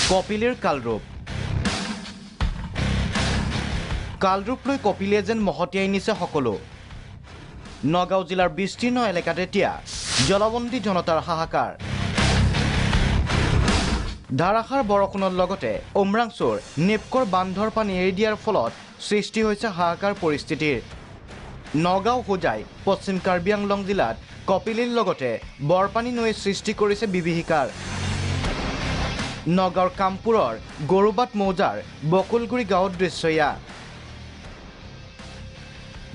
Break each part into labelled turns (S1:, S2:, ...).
S1: কপিলীৰ কালৰূপ লৈ কপিলীয়ে যেন মহতিয়াই নিছে সকলো। নগাঁও জিলাৰ বিস্তীৰ্ণ এলেকাত এতিয়া জলবন্দী জনতাৰ হাহাকাৰ। ধাৰাসাৰ বৰষুণৰ লগতে উমৰাংচুৰ নেপকৰ বান্ধৰ পানী এৰি দিয়াৰ ফলত সৃষ্টি হৈছে হাহাকাৰ পৰিস্থিতিৰ। নগাঁও হোজাই পশ্চিম কাৰ্বি আংলং জিলাত কপিলীৰ লগতে বৰপানী নৈয়ে সৃষ্টি কৰিছে বিভীষিকাৰ। নগাঁৱৰ কামপুৰৰ গৰুবাট মৌজাৰ বকুলগুৰি গাঁৱৰ দৃশ্য এয়া।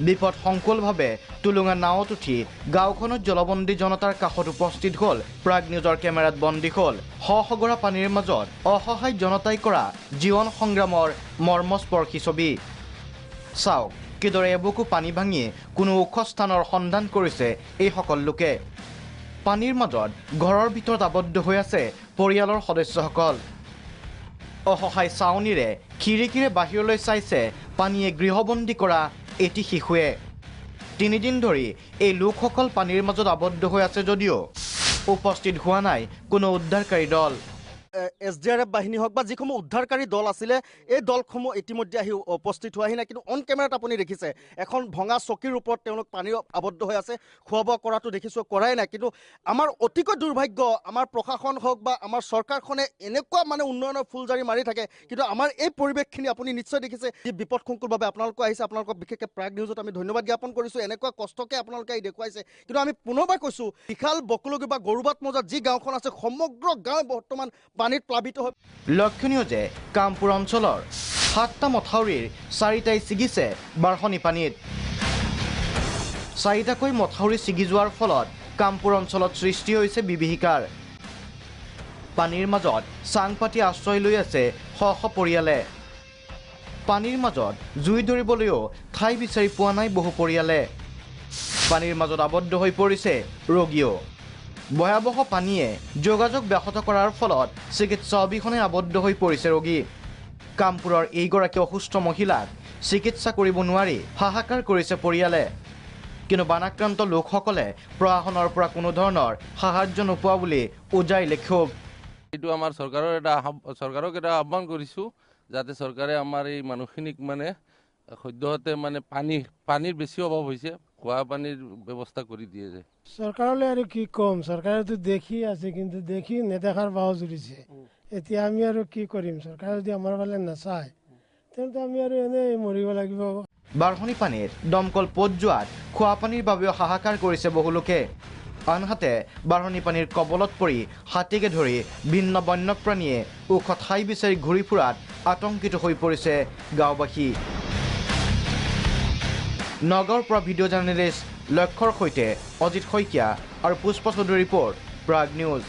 S1: বিপদ সংকুলভাৱে টুলুঙা নাৱত উঠি গাঁওখনত জলবন্দী জনতাৰ কাষত উপস্থিত হ'ল প্ৰাগ নিউজৰ কেমেৰাত বন্দী হ'ল সগৰা পানীৰ মাজত অসহায় জনতাই কৰা জীৱন সংগ্ৰামৰ মৰ্মস্পৰ্শী ছবি। চাওক কিদৰে এবুকু পানী ভাঙি কোনো ওখ স্থানৰ সন্ধান কৰিছে এইসকল লোকে। পানীৰ মাজত ঘৰৰ ভিতৰত আবদ্ধ হৈ আছে পৰিয়ালৰ সদস্যসকল। অসহায় চাৱনিৰে খিৰিকীৰে বাহিৰলৈ চাইছে পানীয়ে গৃহবন্দী কৰা এটি শিশুৱে। ৩ দিন ধৰি এই লোকসকল পানীৰ মাজত আবদ্ধ হৈ আছে যদিও উপস্থিত হোৱা নাই কোনো উদ্ধাৰকাৰী দল।
S2: SDRF বাহিনী হওক বা যিসমূহ উদ্ধাৰকাৰী দল আছিলে এই দলসমূহ ইতিমধ্যে আহি উপস্থিত হোৱাহি নাই। কিন্তু অন কেমেৰাত আপুনি দেখিছে এখন ভঙা চকীৰ ওপৰত তেওঁলোক পানীৰ আবদ্ধ হৈ আছে। খোৱা বোৱা কৰাটো দেখিছোঁ, কৰাই নাই। কিন্তু আমাৰ অতিকৈ দুৰ্ভাগ্য, আমাৰ প্ৰশাসন হওক বা আমাৰ চৰকাৰখনে এনেকুৱা উন্নয়নৰ ফুলজাৰি মাৰি থাকে, কিন্তু আমাৰ এই পৰিৱেশখিনি আপুনি নিশ্চয় দেখিছে। যি বিপদসংকুলভাৱে আপোনালোকে আহিছে, আপোনালোকক বিশেষকৈ প্ৰাগ নিউজত আমি ধন্যবাদ জ্ঞাপন কৰিছোঁ। এনেকুৱা কষ্টকে আপোনালোকে আহি দেখুৱাইছে। কিন্তু আমি পুনৰবাৰ কৈছোঁ, বিশাল বকুলগুৰি বা গৰুবাট মৌজাত যি গাঁওখন আছে সমগ্ৰ গাঁৱে বৰ্তমান পানীত প্লাবিত হয়।
S1: লক্ষণীয় যে কামপুৰ অঞ্চলৰ 7টা মথাউৰিৰ 4টাই ছিগিছে বাঢ়নি পানীত। 4টাকৈ মথাউৰি ছিগি যোৱাৰ ফলত কামপুৰ অঞ্চলত সৃষ্টি হৈছে বিভীষিকাৰ। পানীৰ মাজত চাং পাতি আশ্ৰয় লৈ আছে শ পৰিয়ালে। পানীৰ মাজত জুই ধৰিবলৈও ঠাই বিচাৰি পোৱা নাই বহু পৰিয়ালে। পানীৰ মাজত আবদ্ধ হৈ পৰিছে ৰোগীও। ভয়াৱহ পানীয়ে যোগাযোগ ব্যাহত কৰাৰ ফলত চিকিৎসা অবিহনে আবদ্ধ হৈ পৰিছে ৰোগী। কামপুৰৰ এইগৰাকী অসুস্থ মহিলাক চিকিৎসা কৰিব নোৱাৰি হাহাকাৰ কৰিছে পৰিয়ালে। কিন্তু বানাক্ৰান্ত লোকসকলে প্ৰশাসনৰ পৰা কোনো ধৰণৰ সাহায্য নোপোৱা বুলি উজাইলে ক্ষোভ।
S3: এইটো আমাৰ চৰকাৰক এটা আহ্বান কৰিছোঁ যাতে চৰকাৰে আমাৰ এই মানুহখিনিক সদ্যহতে পানীৰ বেছি অভাৱ হৈছে, খোৱা পানীৰ ব্যৱস্থা কৰি দিয়ে যায়।
S4: চৰকাৰলৈ আৰু কি ক'ম, চৰকাৰেতো দেখি আছে কিন্তু দেখি নেদেখাৰ বাও জুৰিছে। এতিয়া আমি আৰু কি কৰিম, চৰকাৰে যদি আমাৰ ফালে নাচায় তেন্তে আমি আৰু এনেই মৰিব লাগিব।
S1: বাঢ়নি পানীত দমকল পোত যোৱাত খোৱা পানীৰ বাবেও হাহাকাৰ কৰিছে বহু লোকে। আনহাতে বাঢ়নি পানীৰ কবলত পৰি হাতীকে ধৰি ভিন্ন বন্যপ্ৰাণীয়ে ওখ ঠাই বিচাৰি ঘূৰি ফুৰাত আতংকিত হৈ পৰিছে গাঁওবাসী। নগাঁৱৰ পৰা ভিডিঅ' জাৰ্নেলিষ্ট লক্ষ্যৰ সৈতে অজিত শইকীয়া আৰু পুষ্প চৌধুৰীৰ ৰিপৰ্ট, প্ৰাগ নিউজ।